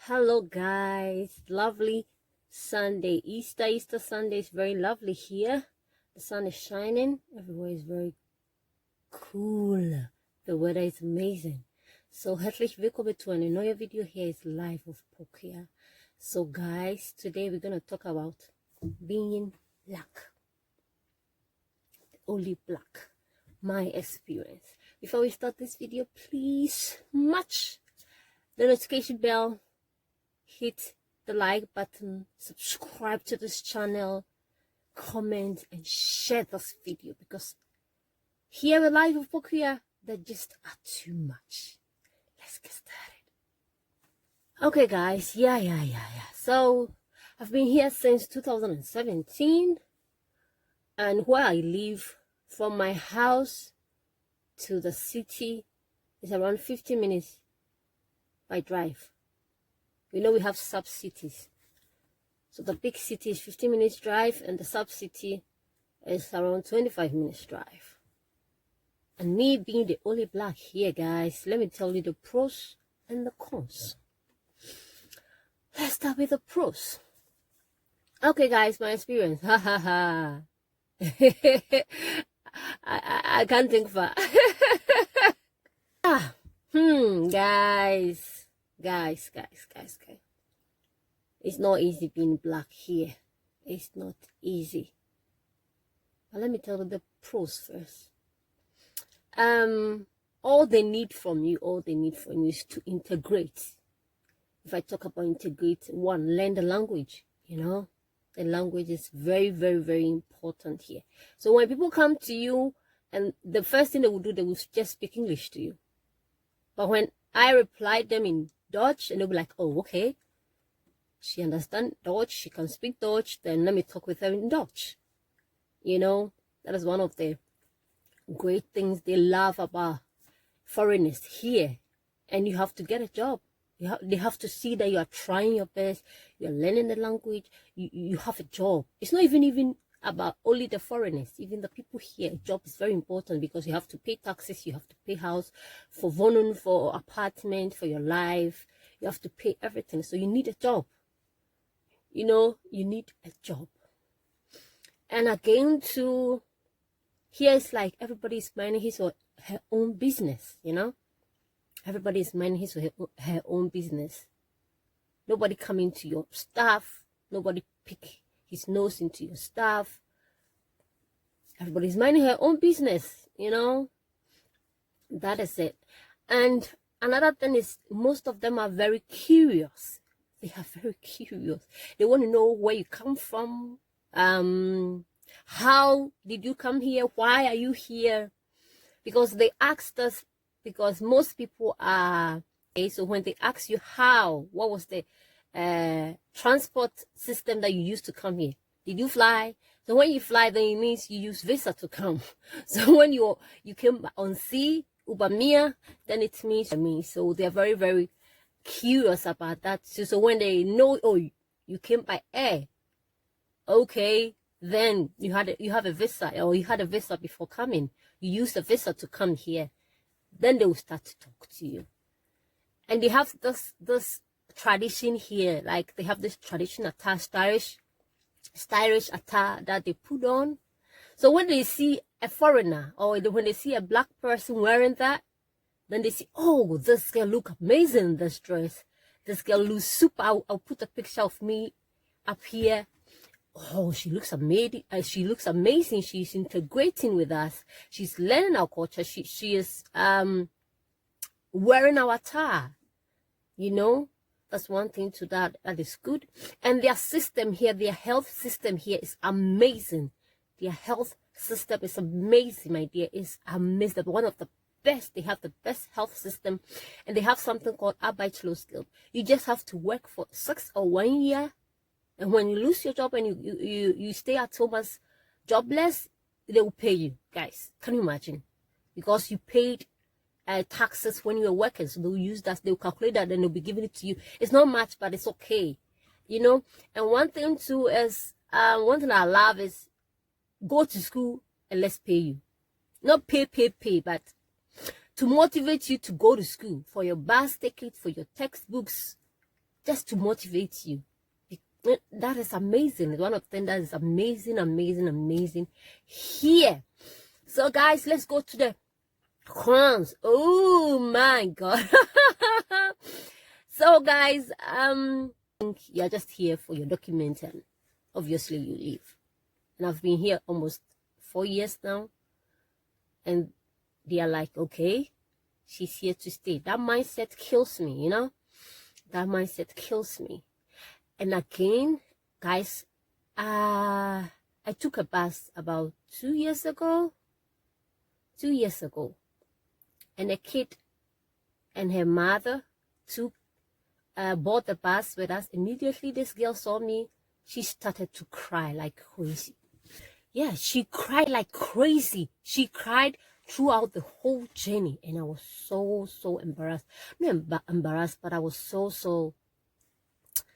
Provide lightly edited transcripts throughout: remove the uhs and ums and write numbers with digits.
Hello guys, lovely Sunday, Easter Sunday is very lovely here. The sun is shining, everywhere is very cool, the weather is amazing. So herzlich willkommen to a neue Video. Here is Life of Pokuaa. So guys, today we're gonna talk about being black, only black, my experience. Before we start this video, please smash the notification bell, hit the like button, subscribe to this channel, comment and share this video, because here at Life of Pokuaa, there just are too much. Let's get started. Okay guys, yeah. So I've been here since 2017, and where I live from my house to the city is around 50 minutes by drive. We know we have sub-cities. So the big city is 50 minutes drive and the sub-city is around 25 minutes drive. And me being the only black here, guys, let me tell you the pros and the cons. Let's start with the pros. Okay guys, my experience. I can't think far. Guys. It's not easy being black here. It's not easy. But let me tell you the pros first. All they need from you is to integrate. If I talk about integrate, one, learn the language. You know, the language is very, very, very important here. So when people come to you, and the first thing they will do, they will just speak English to you. But when I reply them in Dutch, and they'll be like, oh, okay, she understands Dutch, she can speak Dutch, then let me talk with her in Dutch. You know, that is one of the great things they love about foreigners here. And you have to get a job. They have to see that you are trying your best, you're learning the language, you have a job. It's not even about only the foreigners, even the people here. A job is very important, because you have to pay taxes, you have to pay house, for wohnung, for apartment, for your life. You have to pay everything. So you need a job. You know, you need a job. And again, too, here it's like everybody's minding his or her own business, you know. Everybody is minding his or her own business. Nobody come into your stuff. Nobody pick his nose into your stuff. Everybody's minding her own business, you know. That is it. And another thing is, most of them are very curious. They are very curious. They want to know where you come from. How did you come here? Why are you here? Because they asked us, because most people are, okay, so when they ask you how, what was the transport system that you used to come here? Did you fly? So when you fly, then it means you use visa to come. So when you came on sea, ubamia, then it means, so they're very, very curious about that. So when they know, oh, you came by air, okay, then you have a visa, or you had a visa before coming. You used a visa to come here. Then they will start to talk to you. And they have this tradition here, like they have this tradition attire, stylish attire that they put on. So when they see a foreigner, or when they see a black person wearing that, then they say, oh, this girl look amazing in this dress. This girl looks super. I'll put a picture of me up here. Oh, she looks amazing. She looks amazing. She's integrating with us. She's learning our culture. She is wearing our attire. You know, that's one thing to that is good. And their system here, their health system here is amazing. Their health system is amazing, my dear. It's amazing. One of the best. They have the best health system, and they have something called Arbeitslosigkeit. You just have to work for 6 or 1 year. And when you lose your job and you stay at home as jobless, they will pay you, guys. Can you imagine? Because you paid taxes when you were working, so they'll use that, they'll calculate that, and they'll be giving it to you. It's not much, but it's okay, you know. And one thing too is, one thing I love is, go to school and let's pay you. Not pay, but to motivate you to go to school, for your bus ticket, for your textbooks, just to motivate you. That is amazing. One of them that is amazing here. So guys, let's go to the crowns. Oh my God. So guys, you're just here for your document, and obviously you leave. And I've been here almost 4 years now, and they are like, okay, she's here to stay. That mindset kills me, you know. That mindset kills me. And again, guys, I took a bus about 2 years ago. 2 years ago. And a kid and her mother bought the bus with us. Immediately, this girl saw me. She started to cry like crazy. Yeah, she cried like crazy. She cried throughout the whole journey. And I was so embarrassed. Not embarrassed, but I was so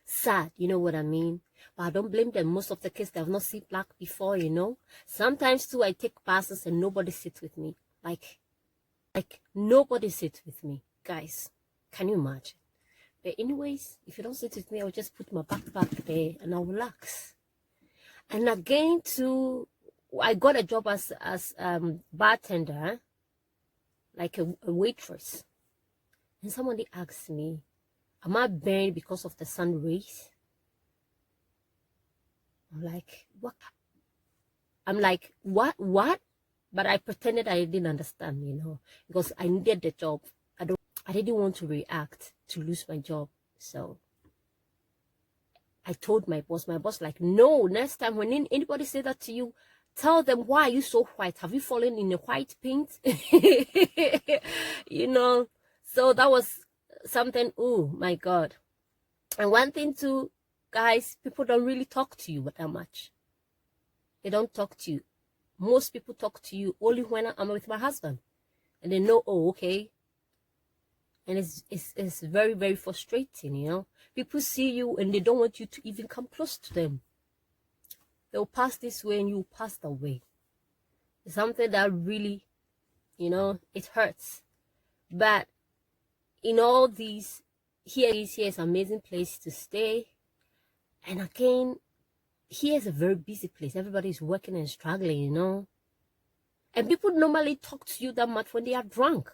sad, you know what I mean? But I don't blame them. Most of the kids, they have not seen black before, you know. Sometimes too, I take buses and nobody sits with me. Like nobody sits with me. Guys, can you imagine? But anyways, if you don't sit with me, I'll just put my backpack there and I'll relax. And again too, I got a job as bartender, like a waitress. And somebody asked me, am I burned because of the sun rays? I'm like, what? But I pretended I didn't understand, you know, because I needed the job. I didn't want to react to lose my job. So I told my boss like, no, next time when anybody say that to you, tell them, why are you so white? Have you fallen in a white paint? You know, so that was something. Oh my God. And one thing too, guys, people don't really talk to you that much. They don't talk to you. Most people talk to you only when I'm with my husband, and they know, oh, okay. And it's very frustrating, you know. People see you and they don't want you to even come close to them. They'll pass this way and you'll pass that way. It's something that really, you know, it hurts. But in all these, here is an amazing place to stay. And again, here is a very busy place. Everybody's working and struggling, you know. And people normally talk to you that much when they are drunk.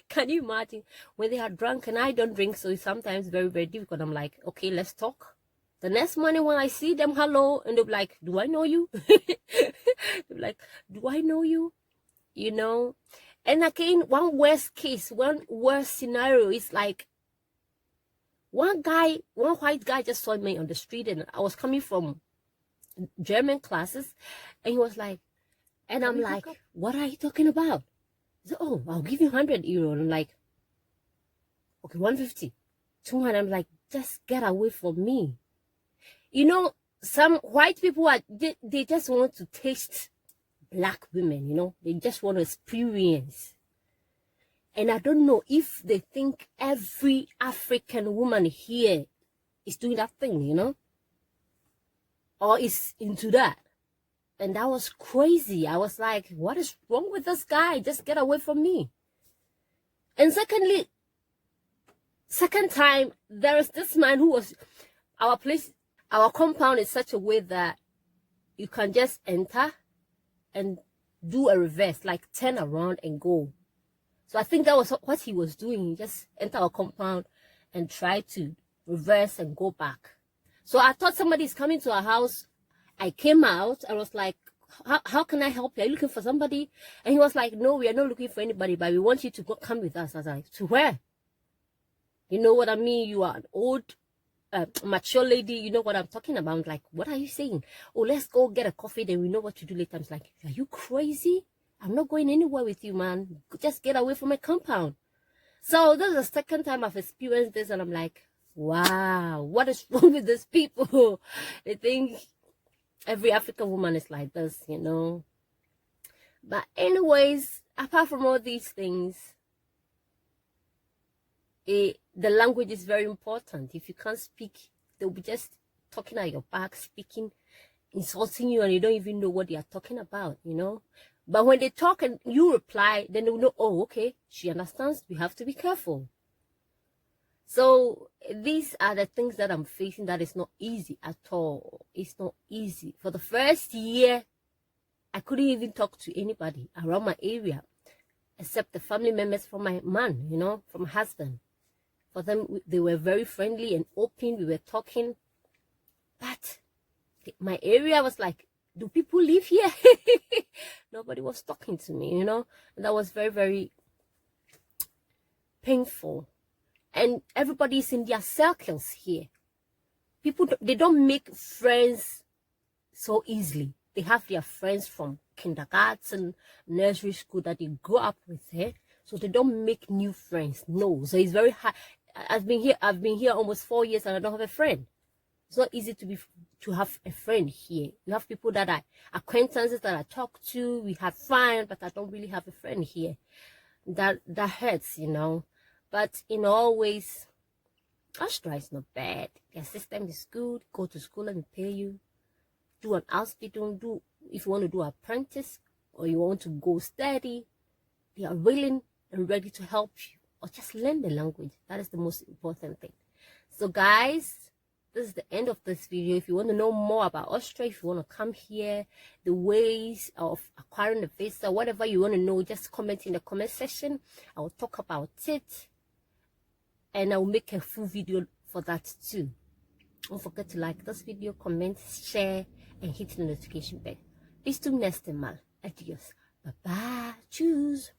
Can you imagine? When they are drunk, and I don't drink, so it's sometimes very difficult. I'm like, okay, let's talk. The next morning when I see them, hello, and they'll be like, do I know you? They're like, do I know you? You know? And again, one worst scenario is like, one white guy just saw me on the street, and I was coming from German classes, and he was like, and I'm like, what are you talking about? He said, oh, I'll give you 100 euro. And I'm like, okay, 150, 200. I'm like, just get away from me. You know, some white people they just want to taste black women, you know. They just want to experience. And I don't know if they think every African woman here is doing that thing, you know, or is into that. And that was crazy. I was like, what is wrong with this guy? Just get away from me. And second time, there is this man who was, our compound is such a way that you can just enter and do a reverse, like turn around and go. So I think that was what he was doing. He just entered our compound and tried to reverse and go back. So I thought somebody is coming to our house. I came out. I was like, how can I help you? Are you looking for somebody? And he was like, no, we are not looking for anybody, but we want you to come with us. I was like, to where? You know what I mean? You are an old, mature lady. You know what I'm talking about. I'm like, what are you saying? Oh, let's go get a coffee. Then we know what to do later. I was like, are you crazy? I'm not going anywhere with you, man. Just get away from my compound. So this is the second time I've experienced this, and I'm like, wow, what is wrong with these people? They think every African woman is like this, you know. But anyways, apart from all these things, the language is very important. If you can't speak, they'll be just talking at your back, speaking, insulting you, and you don't even know what they are talking about, you know. But when they talk and you reply, then they'll know, oh, okay, she understands. We have to be careful. So these are the things that I'm facing that is not easy at all. It's not easy. For the first year, I couldn't even talk to anybody around my area except the family members from my man, you know, from my husband. For them, they were very friendly and open. We were talking. But my area was like, do people live here? Nobody was talking to me, you know. And that was very, very painful. And everybody's in their circles here. People, they don't make friends so easily. They have their friends from kindergarten, nursery school that they grow up with, eh? So they don't make new friends. No, so it's very hard. I've been here almost 4 years and I don't have a friend. It's not easy to have a friend here. You have people that are acquaintances that I talk to. We have fun, but I don't really have a friend here. That hurts, you know. But in all ways, Austria is not bad. Their system is good. Go to school and pay you. Do an Ausbildung, do if you want to do apprentice or you want to go study, they are willing and ready to help you, or just learn the language. That is the most important thing. So guys, this is the end of this video. If you want to know more about Austria, if you want to come here, the ways of acquiring the visa, whatever you want to know, just comment in the comment section. I will talk about it and I will make a full video for that too. Don't forget to like this video, comment, share, and hit the notification bell. Bis zum nächsten Mal. Adios. Bye bye. Tschüss.